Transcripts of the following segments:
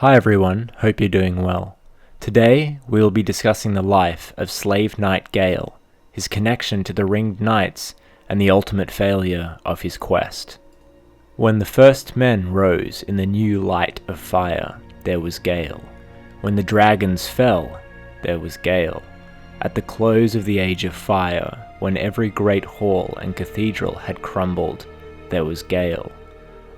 Hi everyone, hope you're doing well. Today we will be discussing the life of Slave Knight Gael, his connection to the Ringed Knights, and the ultimate failure of his quest. When the first men rose in the new light of fire, there was Gael. When the dragons fell, there was Gael. At the close of the Age of Fire, when every great hall and cathedral had crumbled, there was Gael.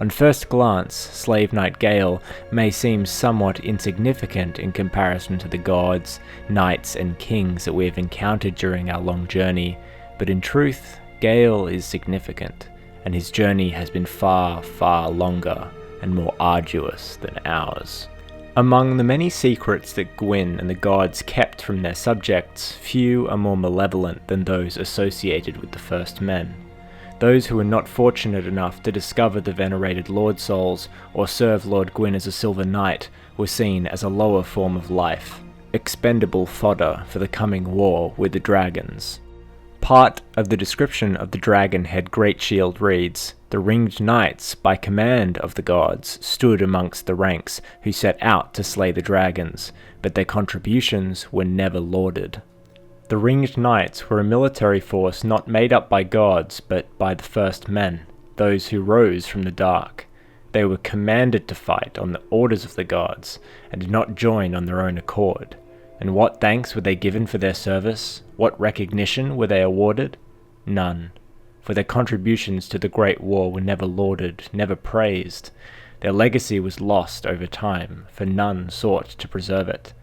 On first glance, Slave Knight Gael may seem somewhat insignificant in comparison to the gods, knights, and kings that we have encountered during our long journey, but in truth, Gael is significant, and his journey has been far, far longer and more arduous than ours. Among the many secrets that Gwyn and the gods kept from their subjects, few are more malevolent than those associated with the first men. Those who were not fortunate enough to discover the venerated Lord Souls or serve Lord Gwyn as a Silver Knight were seen as a lower form of life, expendable fodder for the coming war with the dragons. Part of the description of the Dragonhead Great Shield reads, "The Ringed Knights, by command of the gods, stood amongst the ranks who set out to slay the dragons, but their contributions were never lauded." The Ringed Knights were a military force not made up by gods, but by the first men, those who rose from the dark. They were commanded to fight on the orders of the gods, and did not join on their own accord. And what thanks were they given for their service? What recognition were they awarded? None. For their contributions to the Great War were never lauded, never praised. Their legacy was lost over time, for none sought to preserve it.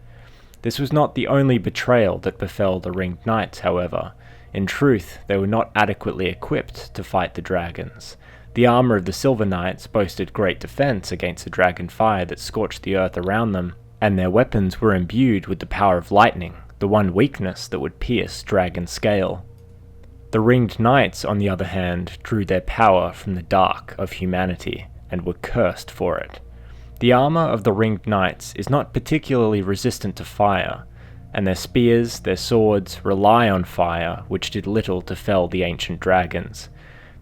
This was not the only betrayal that befell the Ringed Knights, however. In truth, they were not adequately equipped to fight the dragons. The armor of the Silver Knights boasted great defense against the dragon fire that scorched the earth around them, and their weapons were imbued with the power of lightning, the one weakness that would pierce dragon scale. The Ringed Knights, on the other hand, drew their power from the dark of humanity, and were cursed for it. The armor of the Ringed Knights is not particularly resistant to fire, and their spears, their swords, rely on fire, which did little to fell the ancient dragons.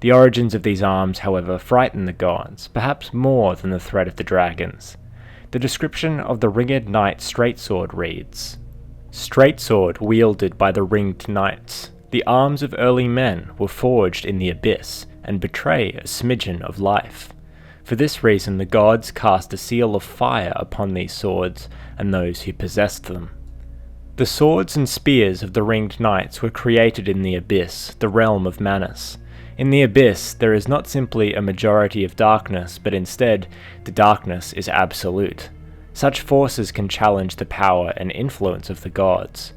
The origins of these arms, however, frighten the gods, perhaps more than the threat of the dragons. The description of the Ringed Knight Straightsword reads, "Straightsword wielded by the Ringed Knights. The arms of early men were forged in the abyss, and betray a smidgen of life. For this reason the gods cast a seal of fire upon these swords and those who possessed them." The swords and spears of the Ringed Knights were created in the Abyss, the realm of Manus. In the Abyss there is not simply a majority of darkness, but instead the darkness is absolute. Such forces can challenge the power and influence of the gods.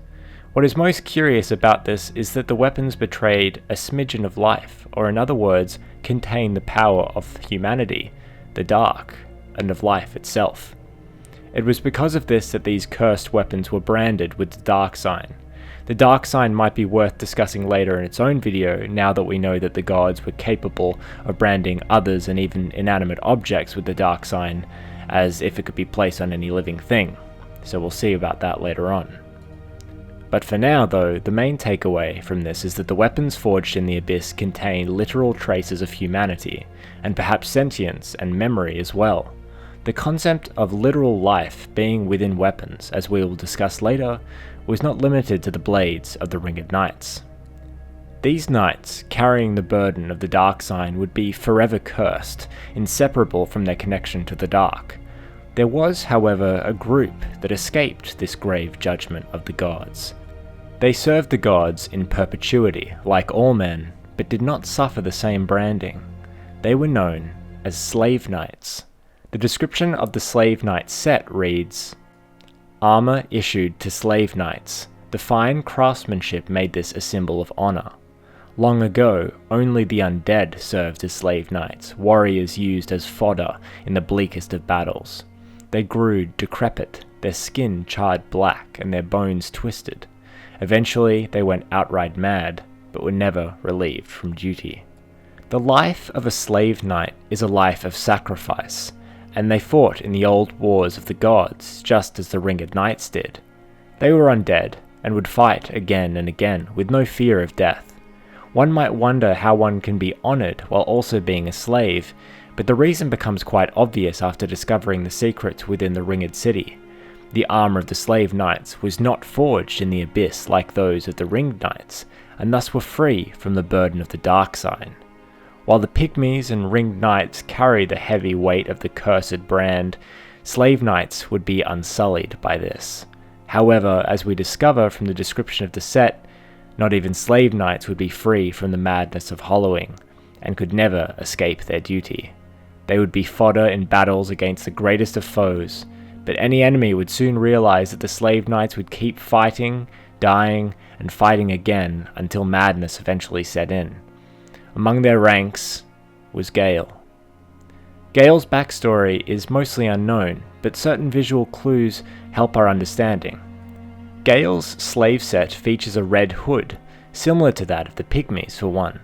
What is most curious about this is that the weapons betrayed a smidgen of life, or in other words, contain the power of humanity, the dark, and of life itself. It was because of this that these cursed weapons were branded with the dark sign. The dark sign might be worth discussing later in its own video, now that we know that the gods were capable of branding others and even inanimate objects with the dark sign, as if it could be placed on any living thing. So we'll see about that later on. But for now though, the main takeaway from this is that the weapons forged in the Abyss contain literal traces of humanity, and perhaps sentience and memory as well. The concept of literal life being within weapons, as we will discuss later, was not limited to the blades of the Ringed Knights. These knights, carrying the burden of the dark sign, would be forever cursed, inseparable from their connection to the dark. There was, however, a group that escaped this grave judgment of the gods. They served the gods in perpetuity, like all men, but did not suffer the same branding. They were known as Slave Knights. The description of the Slave Knight set reads, "Armor issued to Slave Knights. The fine craftsmanship made this a symbol of honor. Long ago, only the undead served as Slave Knights, warriors used as fodder in the bleakest of battles. They grew decrepit, their skin charred black, and their bones twisted. Eventually, they went outright mad, but were never relieved from duty." The life of a slave knight is a life of sacrifice, and they fought in the old wars of the gods, just as the Ringed Knights did. They were undead, and would fight again and again, with no fear of death. One might wonder how one can be honored while also being a slave, but the reason becomes quite obvious after discovering the secret within the Ringed City. The armor of the Slave Knights was not forged in the abyss like those of the Ringed Knights, and thus were free from the burden of the dark sign. While the Pygmies and Ringed Knights carry the heavy weight of the cursed brand, Slave Knights would be unsullied by this. However, as we discover from the description of the set, not even Slave Knights would be free from the madness of hollowing, and could never escape their duty. They would be fodder in battles against the greatest of foes, but any enemy would soon realize that the Slave Knights would keep fighting, dying, and fighting again until madness eventually set in. Among their ranks was Gael. Gael's backstory is mostly unknown, but certain visual clues help our understanding. Gael's slave set features a red hood, similar to that of the Pygmies for one.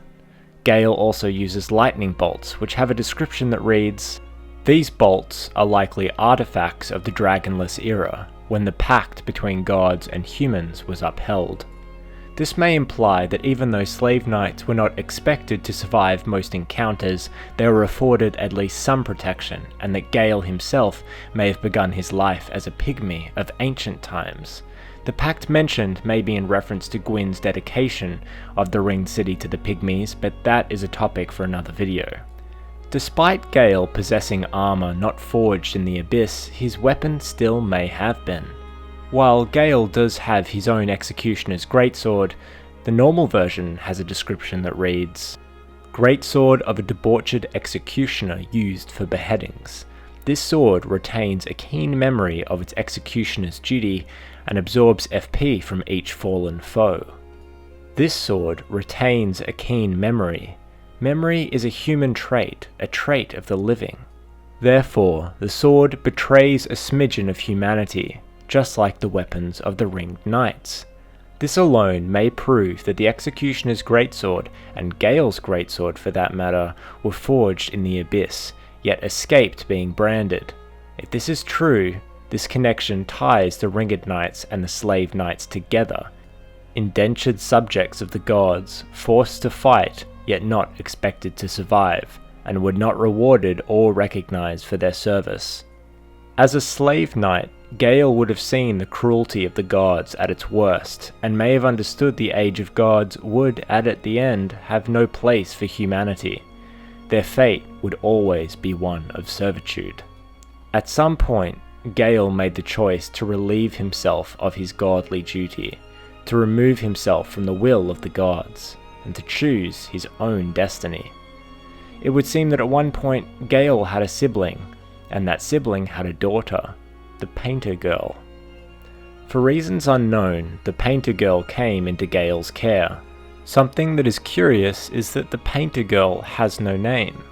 Gael also uses lightning bolts, which have a description that reads, "These bolts are likely artifacts of the Dragonless era, when the pact between gods and humans was upheld." This may imply that even though Slave Knights were not expected to survive most encounters, they were afforded at least some protection, and that Gael himself may have begun his life as a pygmy of ancient times. The pact mentioned may be in reference to Gwyn's dedication of the Ringed City to the Pygmies, but that is a topic for another video. Despite Gael possessing armor not forged in the Abyss, his weapon still may have been. While Gael does have his own Executioner's greatsword, the normal version has a description that reads, "Greatsword of a debauched executioner used for beheadings. This sword retains a keen memory of its executioner's duty and absorbs FP from each fallen foe." This sword retains a keen memory. Memory is a human trait, a trait of the living. Therefore, the sword betrays a smidgen of humanity, just like the weapons of the Ringed Knights. This alone may prove that the Executioner's greatsword, and Gael's greatsword for that matter, were forged in the Abyss, yet escaped being branded. If this is true, this connection ties the Ringed Knights and the Slave Knights together, indentured subjects of the gods, forced to fight, yet not expected to survive, and were not rewarded or recognized for their service. As a Slave Knight, Gael would have seen the cruelty of the gods at its worst, and may have understood the Age of Gods would, at the end, have no place for humanity. Their fate would always be one of servitude. At some point, Gael made the choice to relieve himself of his godly duty, to remove himself from the will of the gods, and to choose his own destiny. It would seem that at one point Gael had a sibling, and that sibling had a daughter, the Painter Girl. For reasons unknown, the Painter Girl came into Gael's care. Something that is curious is that the Painter Girl has no name.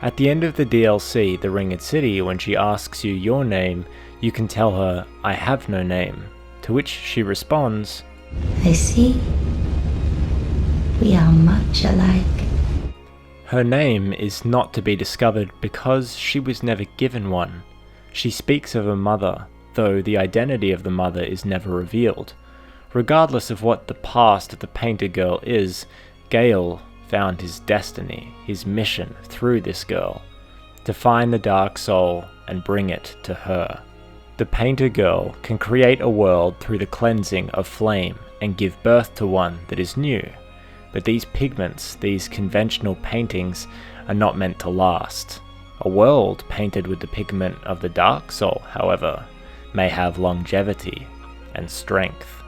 At the end of the DLC, The Ringed City, when she asks you your name, you can tell her, "I have no name," to which she responds, "I see. We are much alike." Her name is not to be discovered because she was never given one. She speaks of a mother, though the identity of the mother is never revealed. Regardless of what the past of the Painter Girl is, Gael found his destiny, his mission through this girl, to find the Dark Soul and bring it to her. The Painter Girl can create a world through the cleansing of flame and give birth to one that is new. But these pigments, these conventional paintings, are not meant to last. A world painted with the pigment of the Dark Soul, however, may have longevity and strength.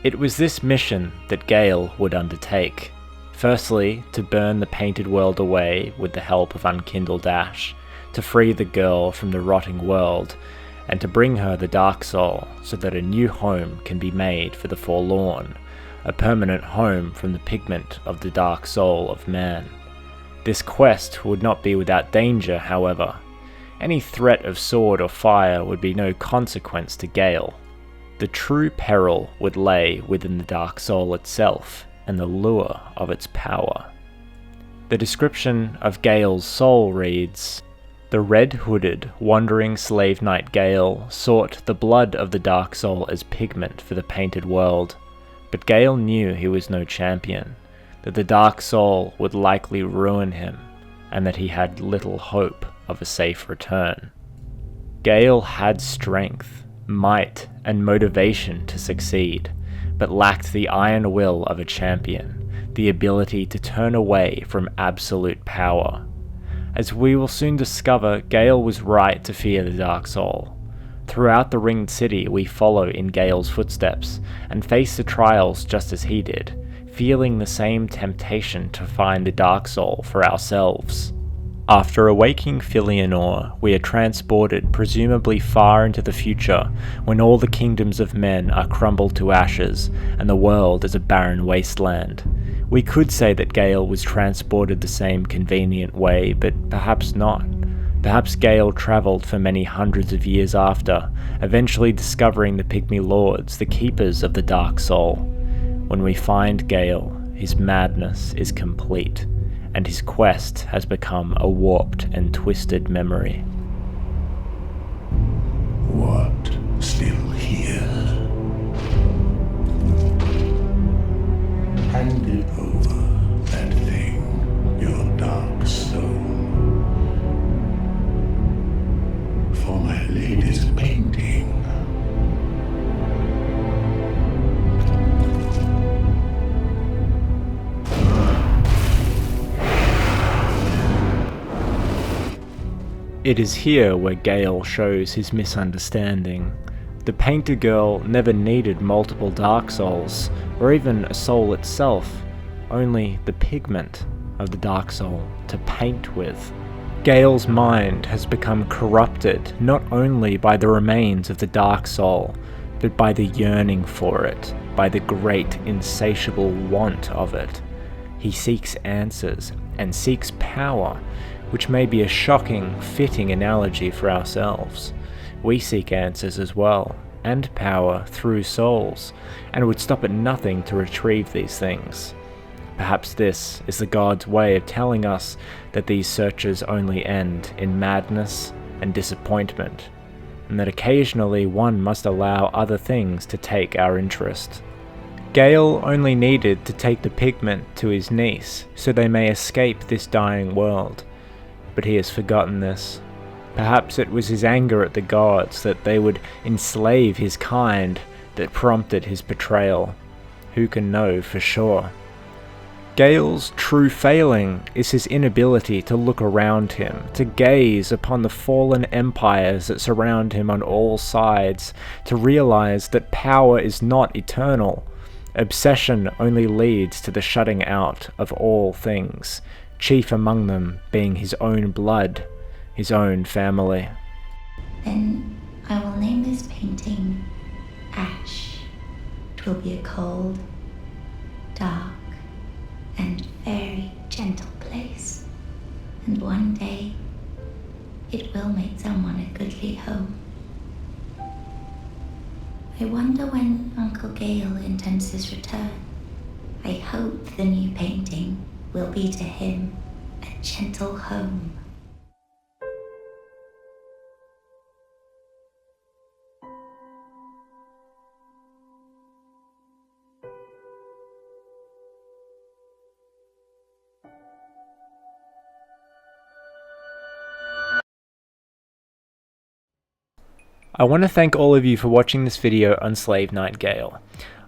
It was this mission that Gael would undertake. Firstly, to burn the painted world away with the help of unkindled ash, to free the girl from the rotting world, and to bring her the Dark Soul so that a new home can be made for the forlorn, a permanent home from the pigment of the Dark Soul of man. This quest would not be without danger, however. Any threat of sword or fire would be no consequence to Gael. The true peril would lay within the Dark Soul itself and the lure of its power. The description of Gael's soul reads, "The red-hooded, wandering slave knight Gael sought the blood of the Dark Soul as pigment for the painted world, but Gael knew he was no champion, that the Dark Soul would likely ruin him, and that he had little hope of a safe return. Gael had strength, might, and motivation to succeed, but lacked the iron will of a champion, the ability to turn away from absolute power. As we will soon discover, Gael was right to fear the Dark Soul. Throughout the Ringed City, we follow in Gael's footsteps, and face the trials just as he did, feeling the same temptation to find the Dark Soul for ourselves. After awaking Filianor, we are transported presumably far into the future, when all the kingdoms of men are crumbled to ashes, and the world is a barren wasteland. We could say that Gael was transported the same convenient way, but perhaps not. Perhaps Gael travelled for many hundreds of years after, eventually discovering the Pygmy Lords, the keepers of the Dark Soul. When we find Gael, his madness is complete, and his quest has become a warped and twisted memory. What still here? Hand it over, that thing, your dark soul. For my lady's painting. It is here where Gael shows his misunderstanding. The painter girl never needed multiple Dark Souls, or even a soul itself, only the pigment of the Dark Soul to paint with. Gael's mind has become corrupted not only by the remains of the Dark Soul, but by the yearning for it, by the great insatiable want of it. He seeks answers, and seeks power, which may be a shocking, fitting analogy for ourselves. We seek answers as well, and power through souls, and would stop at nothing to retrieve these things. Perhaps this is the God's way of telling us that these searches only end in madness and disappointment, and that occasionally one must allow other things to take our interest. Gael only needed to take the pigment to his niece, so they may escape this dying world. But he has forgotten this. Perhaps it was his anger at the gods that they would enslave his kind that prompted his betrayal. Who can know for sure? Gael's true failing is his inability to look around him, to gaze upon the fallen empires that surround him on all sides, to realize that power is not eternal. Obsession only leads to the shutting out of all things, chief among them being his own blood, his own family. Then I will name this painting Ash. It will be a cold, dark, and very gentle place. And one day, it will make someone a goodly home. I wonder when Uncle Gael intends his return. I hope the new painting will be to him a gentle home. I want to thank all of you for watching this video on Slave Knight Gael.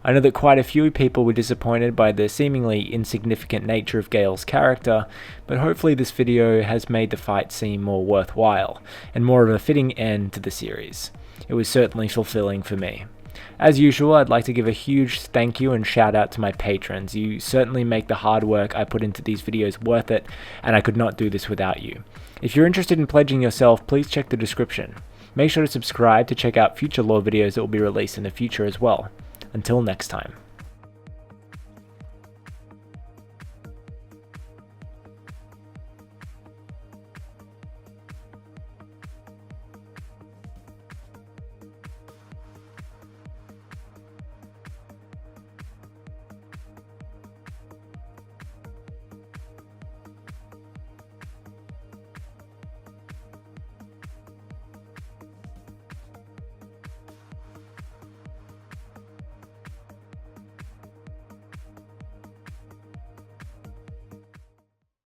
I know that quite a few people were disappointed by the seemingly insignificant nature of Gael's character, but hopefully this video has made the fight seem more worthwhile, and more of a fitting end to the series. It was certainly fulfilling for me. As usual, I'd like to give a huge thank you and shout out to my patrons. You certainly make the hard work I put into these videos worth it, and I could not do this without you. If you're interested in pledging yourself, please check the description. Make sure to subscribe to check out future lore videos that will be released in the future as well. Until next time.